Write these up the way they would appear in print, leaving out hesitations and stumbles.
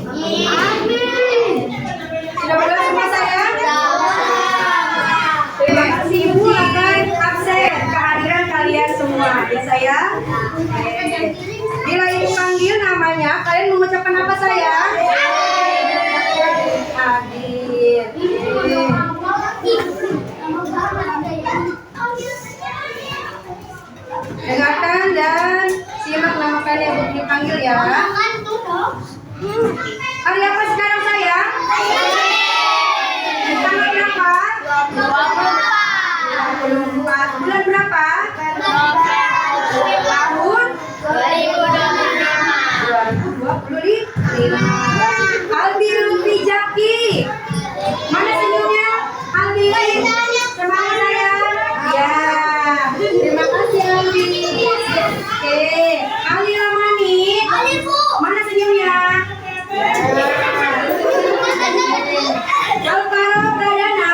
Amin. Sudah berdoa semua sayang? Terima kasih Ibu akan absen kehadiran kalian semua ya sayang. Bila Ibu panggil namanya, kalian mengucapkan apa sayang? Hadir. Dengarkan dan simak nama kalian yang dipanggil ya. Hari apa sekarang sayang? Tanggal berapa? 24. Bulan berapa? Tahun 2025. Albi Lutfi Jaki. Mana senyumnya? Albi. Semangat sayang. Ya. Terima kasih Albi. Oke. Ali Ramani. Mana senyumnya? Alvaro Pradana.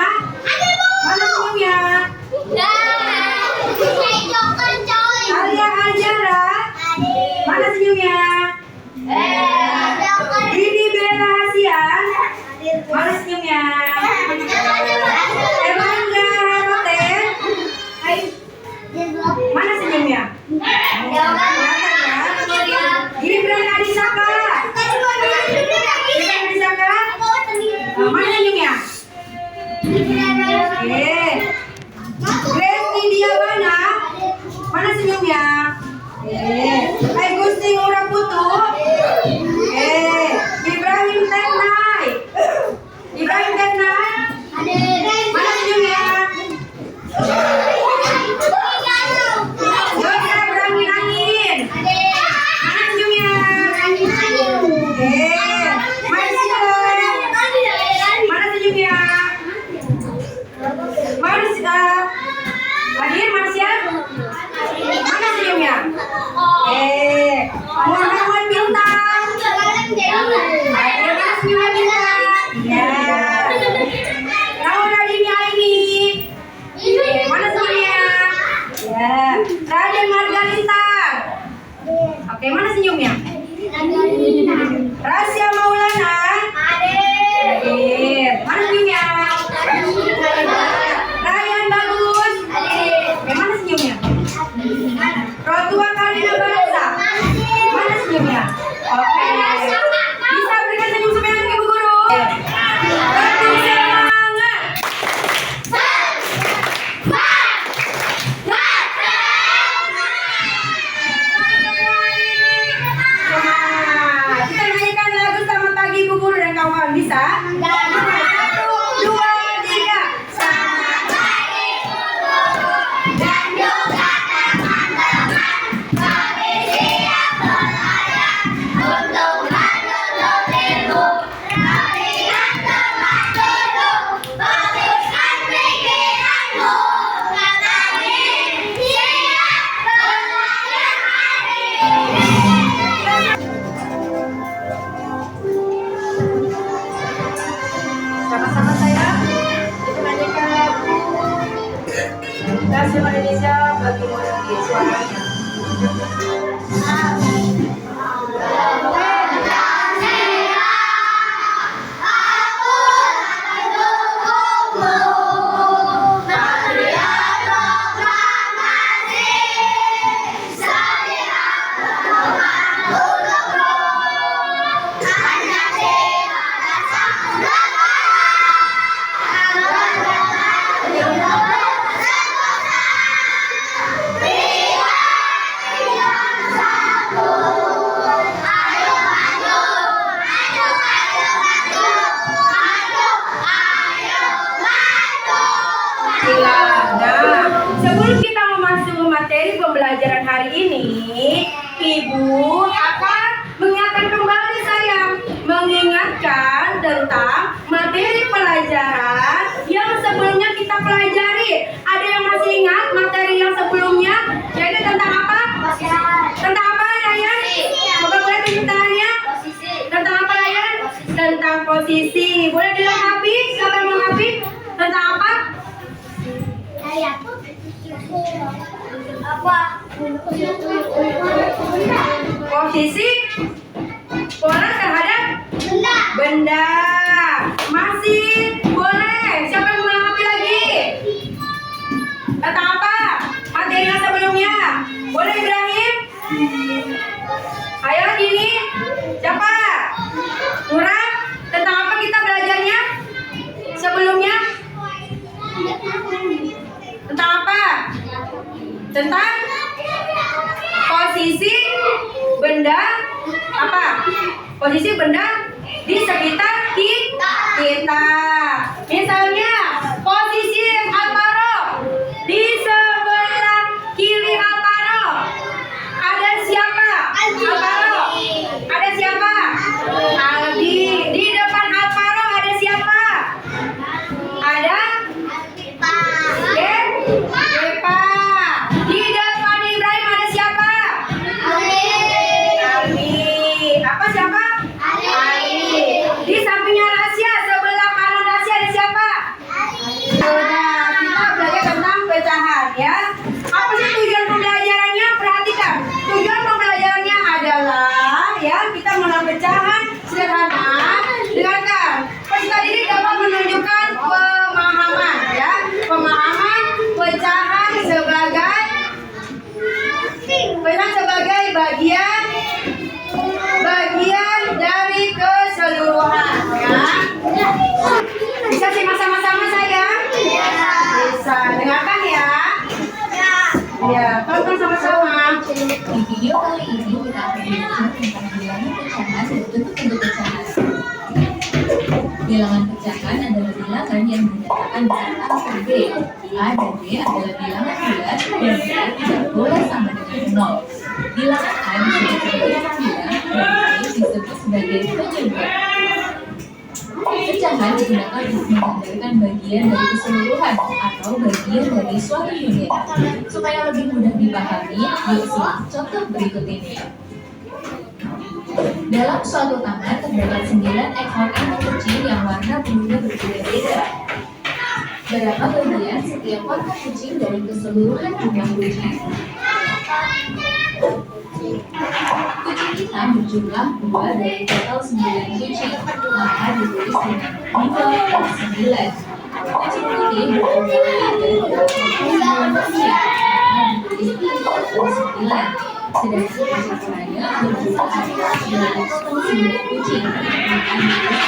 Mana senyumnya? Alia Aljara. Mana senyumnya? Didi Bella Hasian. Mana senyumnya? Erlangga Roten. Mana senyumnya? Gibran Adisaka. Gibran Adisaka. Mana senyumnya? Oke. Grace Didiabana. Mana senyumnya? Hai Gusti Ngurah Putu. Ibrahim Ternai. Ibrahim Ternai. Mana senyumnya? Joshua Berangin Angin. Mana senyumnya? Marsha. Mana senyumnya? Marsha. Hadir Marsha. Mana senyumnya? Muhammad Bintang. Hadir mana senyumnya Bintang? Ya. Laura Dini Aini. Mana senyumnya? Ya. Raden Margarita. Oke, mana senyumnya? Rasya Maulana. Hadir. Mana senyumnya? Ryan Bagus. Oke, mana senyumnya? Rotua Karina Barasa. Mana senyumnya? Oke. Bisa berikan senyum semangat ke Bu Guru. Tentu semangat. Kita nyanyikan lagu Selamat Pagi Bu Guru dan kawan-kawan bisa? 1, 2, 3. Selamat pagi Bu Guru dan juga teman-teman. Kami siap berlayar untuk menuntut ilmu. Kalian teman guru, fokuskan pikiranmu. Kami siap berlayar hari ini. Sama-sama sayang, kita nyanyikan lagu Nasional Indonesia bagi mengerti suaranya. Sebelum kita memasuki materi pembelajaran hari ini, Ibu akan mengingatkan kembali sayang, mengingatkan tentang materi pelajaran yang sebelumnya kita pelajari. Ada yang masih ingat materi yang sebelumnya? Yaitu tentang apa? Tentang apa Ryan? Coba boleh tunjuk tangannya? Tentang apa Ryan? Tentang posisi. Boleh dilengkapi? Siapa yang melengkapi? Tentang apa? Apa? Posisi orang terhadap benda. benda. Masih boleh. Siapa yang melengkapi lagi? Tentang apa? Materi yang sebelumnya. Boleh Ibrahim? Ayo Dini. Siapa? Murad. Tentang apa kita belajarnya? Sebelumnya? Tentang apa? Tentang posisi benda apa? Posisi benda di sekitar kita. Misalnya, posisi Alvaro di sebelah kiri Alvaro. Ada siapa? Alvaro. Ada siapa? Aldi. Di depan Alvaro ada siapa? Ada Depa. Di depan Ibrahim ada siapa? Ali. Apa siapa? Ali. Di sampingnya Rasya, sebelah kanan Rasya ada siapa? Sudah, kita belajar tentang pecahan ya. Apa sih tujuan pembelajarannya? Perhatikan. Tujuan pembelajarannya adalah ya kita mengenal pecahan sederhana. Dengarkan. Peserta didik dapat menunjukkan pemahaman ya. Pemahaman pecahan sebagai bagian dari keseluruhan ya. Bisa simak sama-sama sayang? Bisa. Dengarkan ya. Ya, tonton sama-sama. Di video kali ini kita akan belajar tentang bilangan pecahan dan bentuk-bentuk pecahan. Bilangan pecahan adalah bilangan yang menyatakan berat A per B. A dan B adalah bilangan bulat dan B tidak boleh sama dengan 0. Bilangan A disebut sebagai 9 dan B disebut sebagai penyebut. Pecahan digunakan untuk menggambarkan bagian dari keseluruhan atau bagian dari suatu unit. Supaya lebih mudah dipahami, yuk simak contoh berikut ini. Dalam suatu taman terdapat 9 ekor anak kucing yang warna bulunya berbeda-beda. Berapa bagian setiap warna kucing dari keseluruhan jumlah kucing? Kucing hitam berjumlah 2 dari total 9 kucing, maka ditulis dengan 2 per 9. Kucing putih berjumlah 3 dari total 9 kucing, maka ditulis 3 per 9. Sedangkan kucing oranye berjumlah 9 dari total 9 kucing, maka ditulis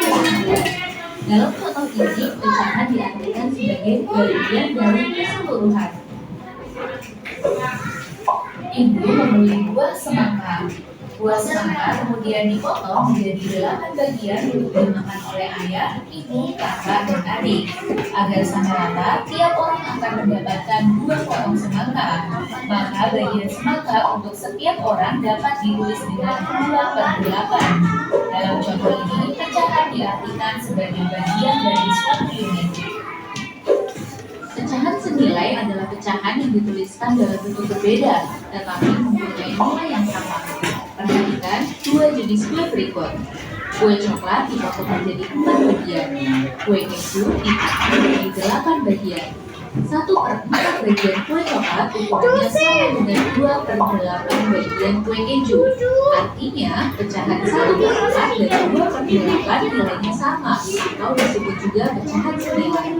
dengan 9. Dalam contoh ini, pecahan diartikan sebagai bagian dari keseluruhan. Ibu membeli buah semangka. Buah semangka kemudian dipotong menjadi 8 bagian untuk dimakan oleh ayah, ibu, kakak, dan adik. Agar sama rata, tiap orang akan mendapatkan 2 potong semangka. Maka bagian semangka untuk setiap orang dapat ditulis dengan 2 per 8. Dalam contoh ini, pecahan diartikan sebagai bagian dari suatu unit. Pecahan senilai adalah pecahan yang dituliskan dalam bentuk berbeda, tetapi mempunyai nilai yang sama. Perhatikan 2 jenis kue berikut. Kue coklat dipotong menjadi 4 bagian. Kue keju dipotong menjadi 8 bagian. 1/4 bagian kue coklat ukurannya sama dengan 2/8 bagian kue keju. Artinya, pecahan 1/4 dan 2/8 nilainya sama, atau disebut juga pecahan senilai.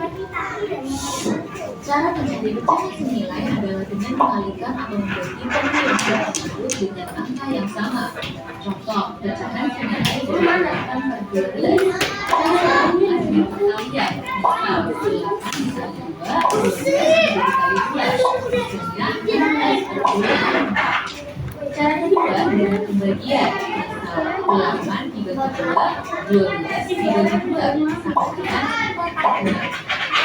Cara mencari pecahan senilai adalah dengan mengalihkan atau membagi pecahan tersebut dengan angka yang sama. Contoh, pecahan senilai dari 8/12. Cara lain adalah perkalian. Misal, 8 dikali 2, 12 dikali 12. Hasilnya 16/24. Cara kedua dengan pembagian. Misal, 8 dibagi 2, 12 dibagi 2, sama dengan 4/2.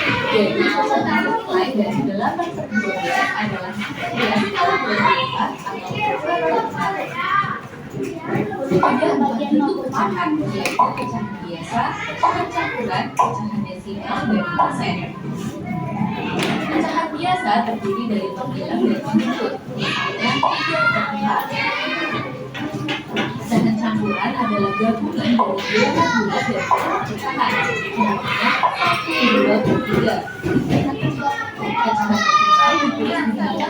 Jadi, pecahan senilai dari 8/12 adalah 11/24 atau 2/4. Ada 4 bentuk pecahan, yaitu pecahan biasa, pecahan campuran, pecahan desimal, dan persen. Pecahan biasa terdiri dari pembilang dan penyebut, misalnya 3/4. Pecahan campuran adalah gabungan dari bilangan bulat dan bilangan pecahan, contohnya 1/2/3. Pecahan desimal ditulis dengan 4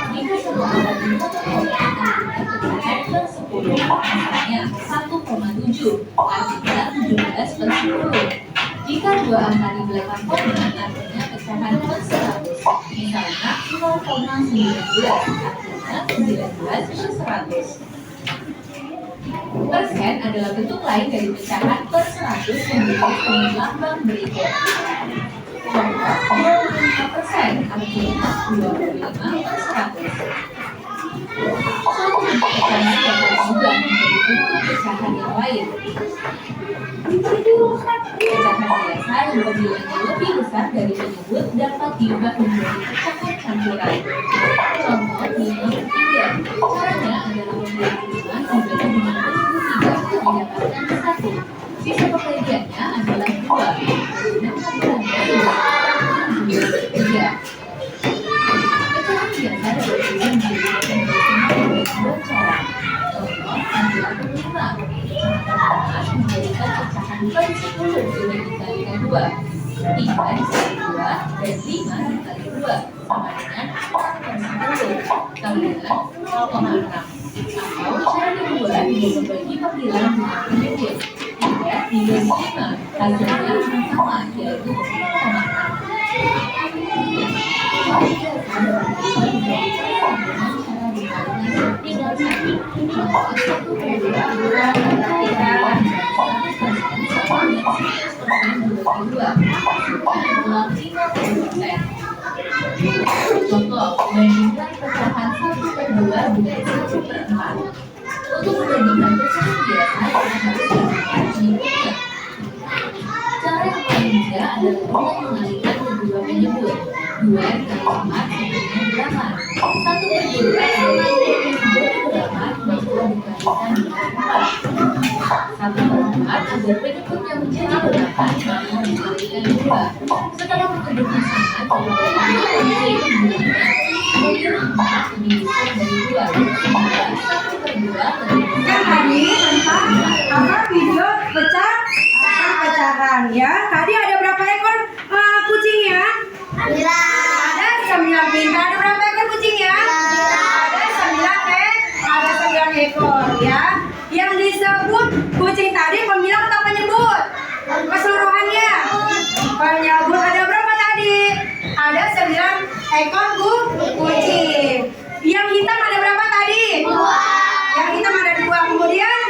jika satu angka di 4 akan dengan pecahan per 10, misalnya 1,7. 7, artinya 17/10. Jika dua angka di belakang koma, artinya pecahan per 100. Misalnya 0,19, artinya 19/100. Persen adalah bentuk lain dari pecahan per 100 yang ditulis dengan lambang berikut. Contoh, 25%, artinya 25/100. Suatu bentuk pecahan dapat juga menjadi bentuk pecahan yang lain. Pecahan biasa yang bernilainya lebih besar dari penyebut dapat diubah menjadi pecahan campuran. Contoh 5/3. Caranya adalah membuat 5 dibagi dengan 3 mendapatkan 1. Sisa pekerjaannya adalah 2. Dan campurannya 2/3. Pecahan biasa dapat juga menjadi pecahan dengan dua cara. Contoh adalah 5. Menjadikan pecahan per 10 dibagi 2. 3 dikali 2 dan 5 dikali 2 sama dengan 4/10 kalian 0,6. Atau cara kedua dengan membagi panggilan dengan penyebut 3 dibagi 5, hasilnya sama yaitu 0,6. Contoh, bandingkan pecahan 1/2 dengan 1/4. Untuk membandingkan pecahan biasa, kita harus menggunakan penyebutnya. Cara yang paling mudah adalah dengan mengalihkan kedua penyebut. 2 dikali 4 sama dengan 8. 1/2 adalah 2/8 maka dikalikan dengan 4. 1/4 agar penyebutnya menjadi 8 maka dikalikan 2. Setelah penyebutnya sama, kita menjadi 9. Kemudian 4 lebih besar dari 2 sehingga 1/2 lebih Kan besar tadi tentang apa video pecahan ya. Tadi ada berapa ekor kucingnya? Ada 9 pintar. Ada berapa ekor kucingnya? Ada 9 ekor ya. Yang disebut kucing tadi pemilah atau penyebut? Keseluruhannya penyebut. Ada berapa tadi? Ada 9 ekor kucing. Yang hitam ada berapa tadi? 2. Yang hitam ada 2. Kemudian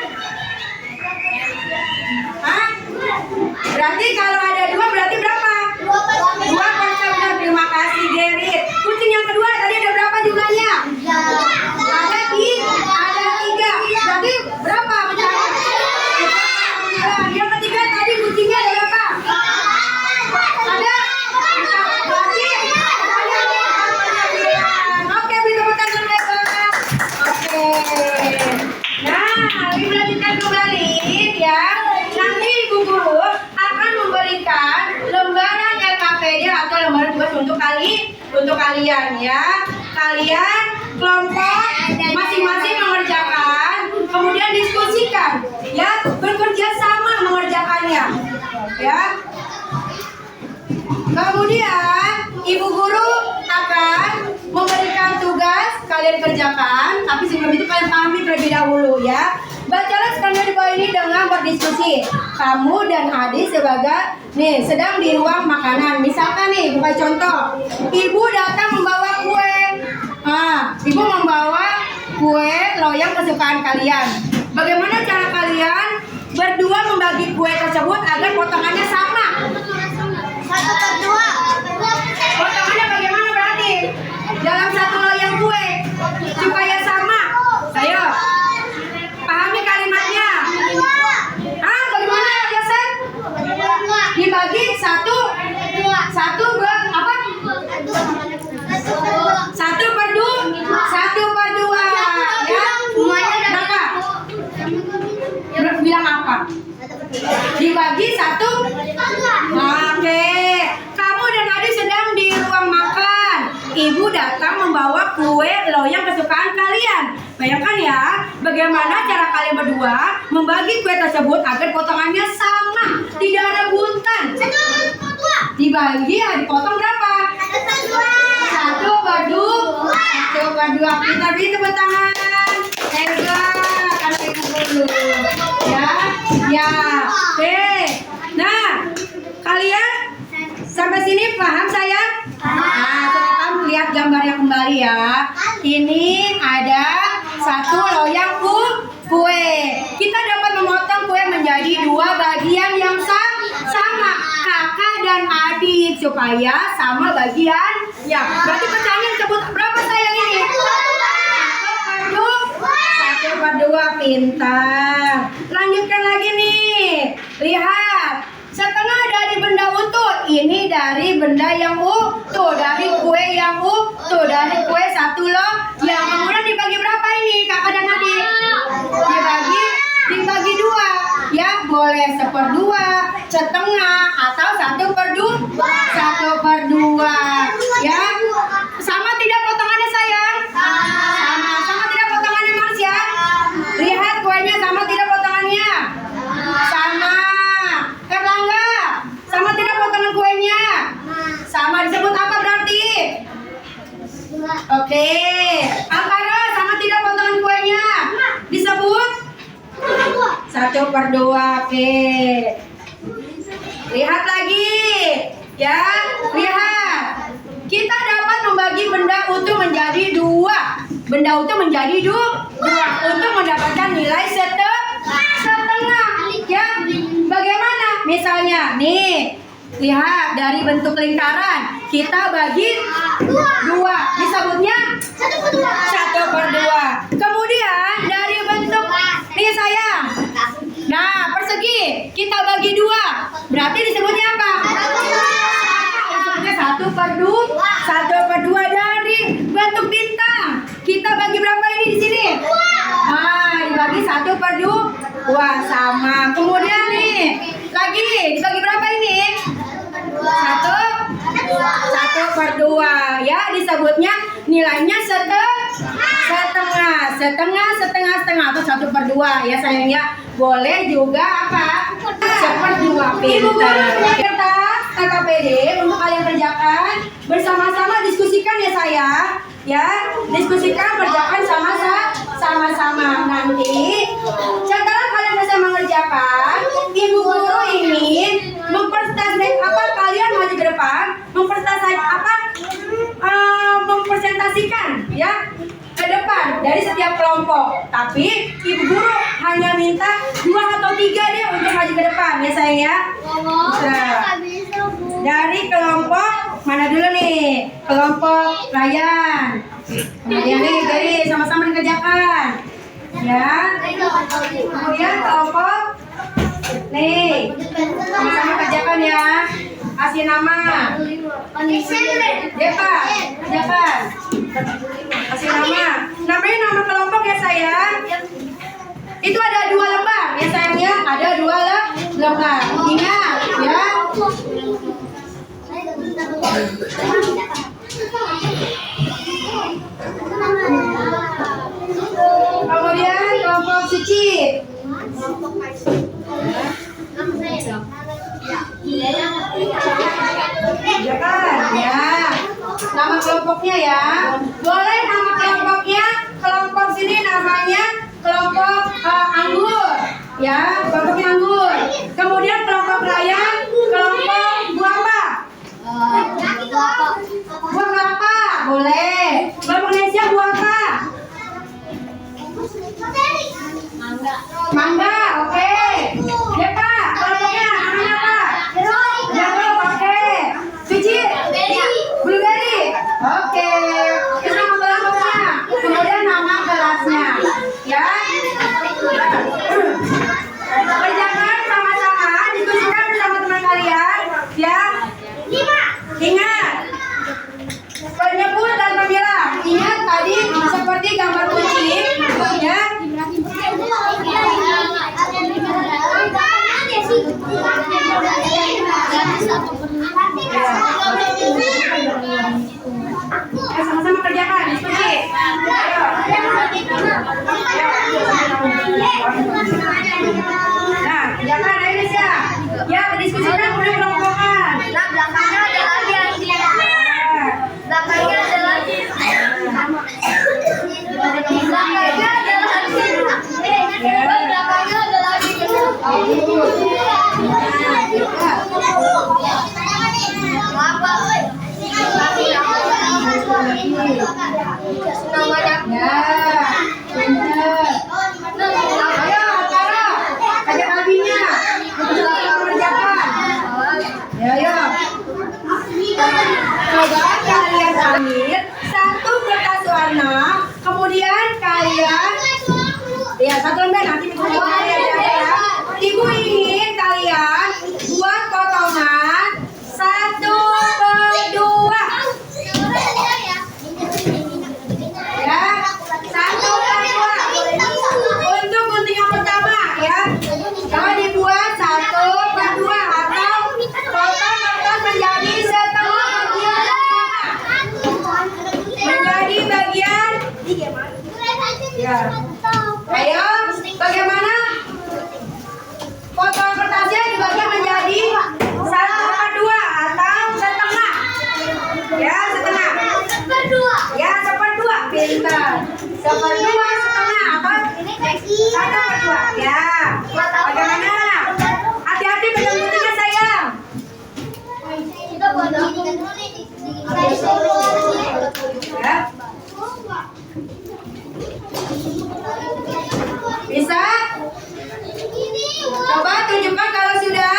berarti kalau ada 2 berarti berapa? 2/9. Terima kasih Gerit. Kucing yang kedua tadi ada berapa jumlahnya? Ada 3. Berarti berapa pecahan? Yang ketiga tadi kucingnya ada berapa? Ada? Berarti oke, beri tepuk tangan lebar. Oke. Nah, dilanjutkan kembali ya. Nanti Ibu Guru akan memberikan lembaran LKPD atau lembaran tugas untuk kalian ya. Kalian kelompok masing-masing mengerjakan, kemudian diskusikan ya, bekerja sama mengerjakannya ya. Kemudian Ibu Guru akan memberikan tugas kalian kerjakan, tapi sebelum itu kalian pahami terlebih dahulu ya. Bacalah skenario di bawah ini dengan berdiskusi. Kamu dan adik sebagai sedang di ruang makanan. Misalkan nih, bukan contoh. Ibu datang membawa kue. Ibu membawa kue loyang kesukaan kalian. Bagaimana cara kalian berdua membagi kue tersebut agar potongannya sama? 1/2. Potongannya bagaimana berarti? Dalam satu loyang kue supaya sama. Ayo, pahami kalimatnya. Bagaimana ya Yosef? Dibagi satu apa? 1/2 ya. Berapa? Bilang apa? Dibagi 1. Oke. Kamu dan adik sedang di ruang makan. Ibu datang membawa kue loyang kesukaan kalian. Bayangkan ya, bagaimana cara kalian berdua membagi kue tersebut agar potongannya sama, tidak ada buntan. 1/2. Dibagi ya, dipotong berapa? 1/2. Kita beri tepuk tangan. Hebat, anak 10. Ya, ya. Oke. Nah, kalian sampai sini paham sayang? Nah, coba kamu lihat gambarnya kembali ya. Ini ada satu loyang kue. Kita dapat memotong kue menjadi 2 bagian yang sama, kakak dan adik, supaya sama bagian. Ya, berarti pecahannya disebut berapa sayang ini? 1/2, pintar. Lanjutkan lagi nih. Lihat, setengah dari benda utuh. Ini dari benda yang utuh, dari kue yang utuh, dari kue 1 loh. Yang kemudian dibagi berapa ini kakak dan adik? Dibagi 2. Ya, boleh 1/2, setengah, atau 1/2. Ya, sama tidak potongannya sayang? Sama tidak potongannya Mas ya? Lihat kuenya sama tidak potongannya? Sama. Erlangga, sama tidak potongan kuenya? Sama, disebut apa berarti? Oke. Ampara, sama tidak potongan kuenya? Disebut? 1/2. Oke. Lihat lagi. Ya, lihat. Kita dapat membagi benda utuh menjadi 2. Benda utuh menjadi 2 untuk mendapatkan nilai setengah. Ya, bagaimana? Misalnya, nih, lihat dari bentuk lingkaran kita bagi 2, disebutnya 1/2. Kemudian dari bentuk, nih sayang, nah persegi kita bagi 2, berarti disebutnya apa? Disebutnya 1/2. Dari bentuk bintang kita bagi berapa ini di sini? Dibagi 1/2, sama. Kemudian nih lagi dibagi berapa ini? 1/2. Ya, disebutnya nilainya setengah atau 1/2 ya sayang ya. Boleh juga apa? 1/2. Pintar. Kertas KKPD untuk kalian kerjakan bersama-sama, diskusikan ya sayang. Ya, diskusikan, kerjakan sama-sama. Nanti setelah kalian bisa mengerjakan, ibu guru ingin kalian maju ke depan, mempresentasikan ya ke depan dari setiap kelompok. Tapi ibu guru hanya minta 2 atau 3 deh untuk maju ke depan ya sayang ya. Dari kelompok mana dulu nih? Kelompok Ryan. Kemudian nih dari sama-sama dikerjakan. Ya. Kemudian kelompok nih sama-sama kerjakan ya. Kasih nama. Depa, kerjakan. Kasih nama. Namanya nama kelompok ya sayang. Itu ada 2 lembar ya sayang ya. Ada 2 lembar. Ingat ya. Kemudian kelompok Suci. Jangan ya. Nama kelompoknya ya. Boleh nama kelompoknya. Kelompok sini namanya kelompok anggur. Ya, kelompoknya anggur. Kemudian kelompok Ryan, kelompok buah apa? Buah kelapa. Boleh. Kelompok Nesya buah apa? Mangga, oke. Depa, kelompoknya namanya apa? Jeruk, oke. Suci, blueberry, oke. Itu nama kelompoknya. Kemudian nama kelasnya, ya. Kerjakan sama-sama, diskusikan bersama teman kalian, ya. Ingat, penyebut dan pemilah. Ingat tadi seperti gambar kucing, ya. Sama-sama kerjakan, diskusi. Nah, kerjakan ini ya. Ya, diskusikan udah kelompokan. Nah, belakangnya ada lagi yang belakangnya ada lagi. Belakangnya ada lagi. Ya. Ya, satu lembar nanti ya. Ibu ingin kalian buat potongan 1/2. Ya, 1/2. Untuk gunting yang pertama ya. Kalau dibuat 1/2 atau potong menjadi setengah menjadi bagian. Ya. Ayo, bagaimana? Potong kertasnya dibagi menjadi 1/2 atau setengah. Ya, setengah. Ya, 1/2. Pintar. 1/2 setengah atau 1/2. Ya. Bagaimana? Hati-hati pegang guntingnya sayang. Ya. Bisa? Coba tunjukkan kalau sudah.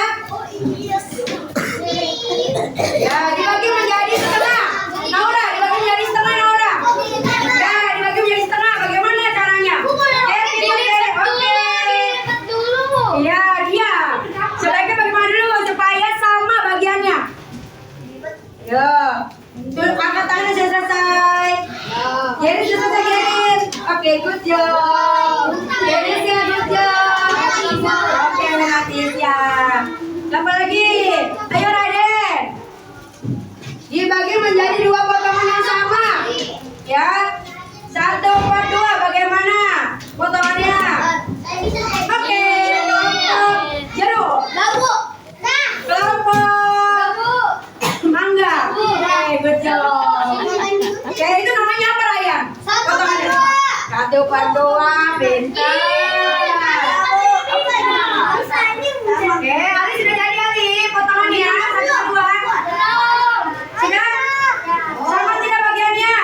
Ya, dibagi menjadi setengah. Naura, dibagi menjadi setengah, Naura. Ya, dibagi menjadi setengah. Bagaimana caranya? Oke. Iya, dia. Sebaiknya bagaimana dulu supaya sama bagiannya. Ya. Tuh, angkat tangannya sudah selesai. Jadi sudah selesai, Gerin. Oke, good job. Gerin, good job. Oke, Natisya. Apa lagi? Ayo, Raden. Dibagi menjadi 2 potongan yang sama. Ya. 1/2. Bagaimana potongannya? Oke, kelompok jeruk. Kelompok mangga. Oke, good job. Oke, itu namanya apa, Ryan? Potongannya. 1/2. Pintar. Oke, Ali sudah jadi, Ali. Potongannya 1/2. Sudah? Sama tidak bagiannya?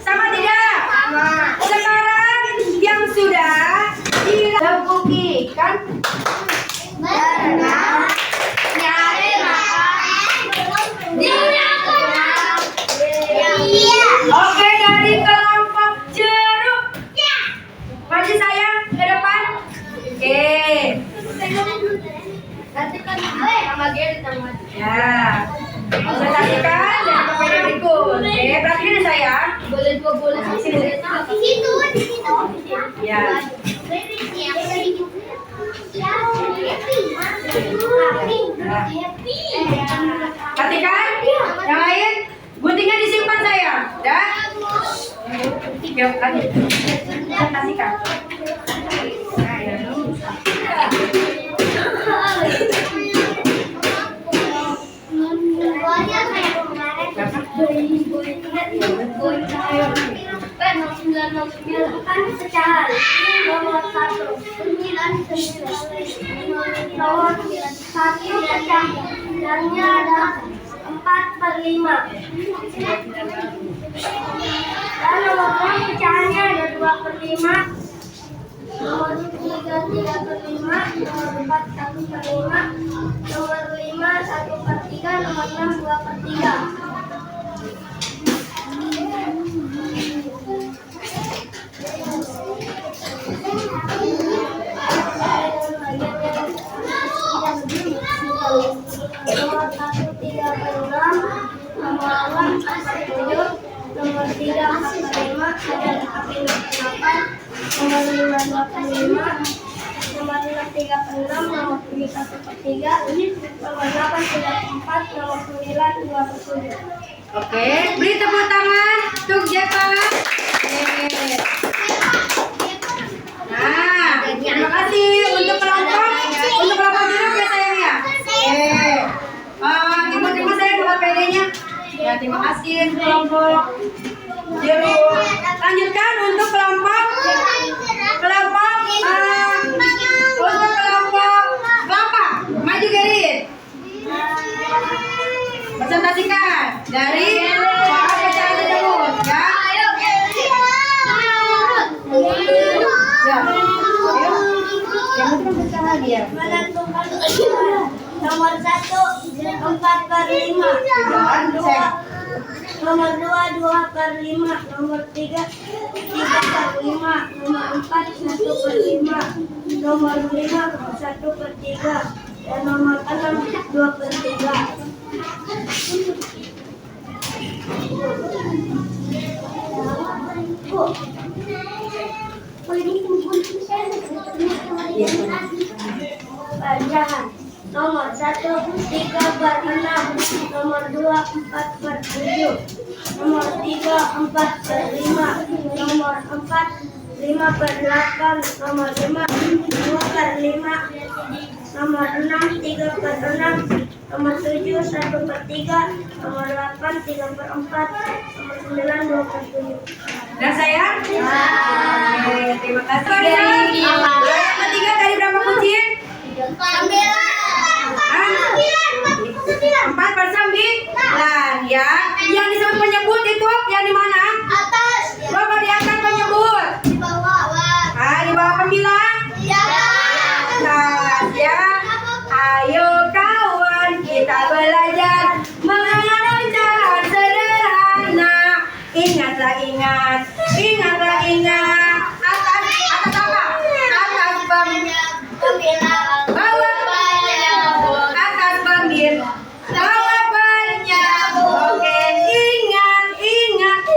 Sama tidak? Sekarang yang sudah dilakukan Oke, dari kelompok jeruk. Maju sayang ke depan. Oke. Ya. Presentasikan dan kepada berikut. Oke, perhatikan sayang. Boleh 2 bola sini. Ya. Perhatikan. Yang lain, guntingnya disimpan sayang. Ya. Yuk, lanjut. Presentasikan. Nah, ya. Pecahan nomor 1 9 nomor 1 pecah nilainya adalah 4/5 dan nomor 2 pecahannya ada 2/5 nomor 3 3/5 nomor 4 1/5 nomor 5 1/3 nomor 6 2/3. Nomor 1 3/6 nomor 6 7 nomor 3 4/5 ada 8 nomor 5 2/5 nomor 6 3/6 nomor 7 1/3 nomor 8 3/4 nomor 9 2/7. Oke, beri tepuk tangan untuk Jepang. Nah, terima kasih untuk kelompok jeruk ya sayang ya. Terima saya buat PD-nya. Ya, terima kasih kelompok jeruk. Lanjutkan untuk kelompok kelapa. Maju Gerin. Presentasikan dari soal pecahan tersebut ya. Ya. Ayo. Yang penting pecahan dia. Menentukan nomor 1 4/5 Jangan, Nomor 2, 2/5. Nomor 3, 3/5. Nomor 4, 1/5. Nomor 5, 1/3. Dan nomor 6, 2/3. Pelajaran. Nomor 1, 3/6. Nomor 2, 4/7. Nomor 3, 4/5. Nomor 4, 5/8. Nomor 5, 2/5. Nomor 6, 3/6. Nomor 7, 1/3. Nomor 8, 3/4. Nomor 9, 2/7. Dan sayang? Oke, terima kasih dari yang ketiga tadi berapa kunci? 4/9 ya. Yang disebut penyebut itu yang di mana? Atas. Coba diangkat penyebut. Di bawah. Di bawah pembilang. Atas ya. Ayo kawan kita belajar mengajar sederhana. Ingatlah ingat. Atas apa? Atas Pembilang. Atas penyebut. Bawah penyebut. Oke,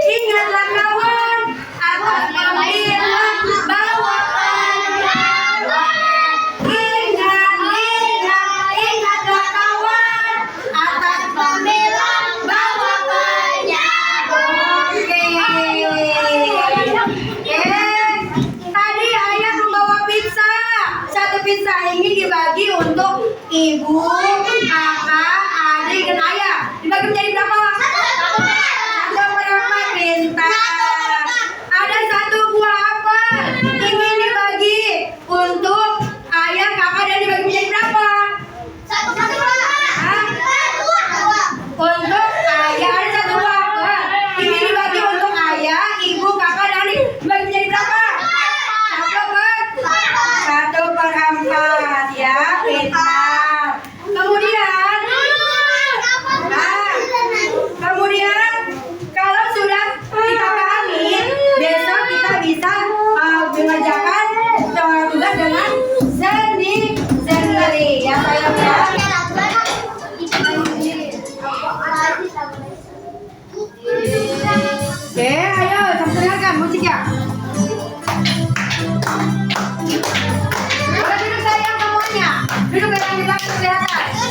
ingatlah kawan. Atas pembilang. Bawah penyebut. Ingatlah kawan. Atas pembilang. Bawah penyebut. Oke. Tadi ayah membawa pizza. Satu pizza ini dibagi untuk ibu, kakak, adik, dan ayah. Dibagi menjadi berapa? Satu berapa pintar. Ada satu buah apel ingin dibagi untuk ayah, kakak, dan dibagi menjadi berapa? Untuk ayah ada satu buah apel ingin dibagi untuk ayah, ibu, kakak, dan adik. Dibagi menjadi berapa? 1/4 ya, pintar. Kemudian kalau sudah kita pahami, besok kita bisa mengerjakan tugas dengan sendiri ya sayang ya. Oke, ayo kita dengarkan musiknya. Udah duduk sayang semuanya. Duduk dengan kita kelihatan.